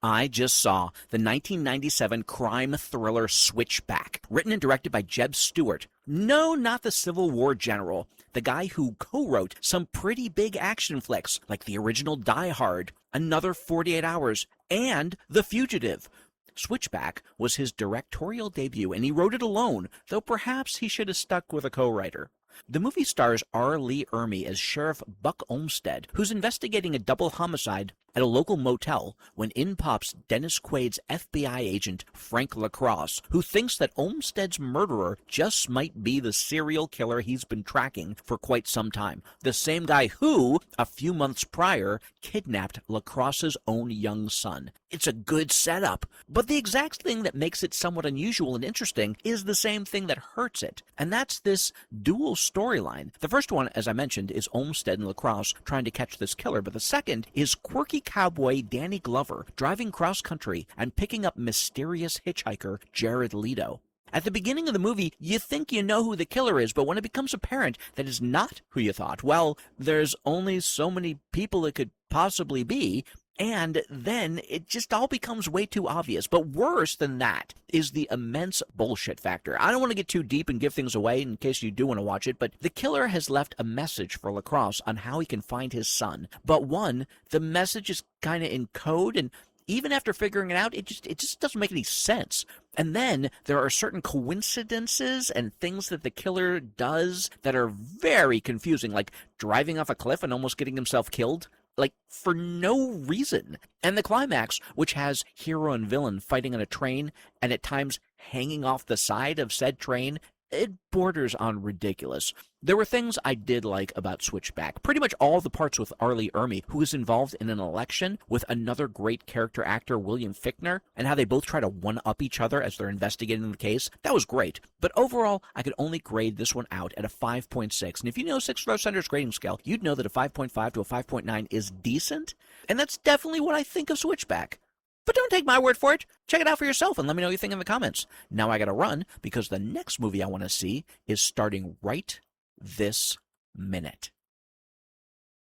I just saw the 1997 crime thriller Switchback, written and directed by Jeb Stewart. No, not the Civil War general, the guy who co-wrote some pretty big action flicks like the original Die Hard, Another 48 Hours, and The Fugitive. Switchback was his directorial debut, and he wrote it alone, though perhaps he should have stuck with a co-writer. The movie stars R. Lee Ermey as Sheriff Buck Olmsted, who's investigating a double homicide at a local motel when in pops Dennis Quaid's FBI agent Frank LaCrosse, who thinks that Olmsted's murderer just might be the serial killer he's been tracking for quite some time. The same guy who, a few months prior, kidnapped LaCrosse's own young son. It's a good setup, but the exact thing that makes it somewhat unusual and interesting is the same thing that hurts it, and that's this dual storyline. The first one, as I mentioned, is Olmsted and LaCrosse trying to catch this killer, but the second is quirky cowboy Danny Glover driving cross-country and picking up mysterious hitchhiker Jared Leto. At the beginning of the movie, you think you know who the killer is, but when it becomes apparent that it's not who you thought, well, there's only so many people it could possibly be, and then it just all becomes way too obvious. But worse than that is the immense bullshit factor. I don't want to get too deep and give things away in case you do want to watch it, but the killer has left a message for LaCrosse on how he can find his son. But one, the message is kind of in code, and even after figuring it out, it just doesn't make any sense. And then there are certain coincidences and things that the killer does that are very confusing, like driving off a cliff and almost getting himself killed. Like, for no reason. And the climax, which has hero and villain fighting on a train and at times hanging off the side of said train, it borders on ridiculous. There were things I did like about Switchback. Pretty much all the parts with R. Lee Ermey, who is involved in an election with another great character actor, William Fichtner, and how they both try to one-up each other as they're investigating the case. That was great. But overall, I could only grade this one out at a 5.6. And if you know Six Row Center's grading scale, you'd know that a 5.5 to a 5.9 is decent. And that's definitely what I think of Switchback. But don't take my word for it. Check it out for yourself and let me know what you think in the comments. Now I gotta run because the next movie I want to see is starting right this minute.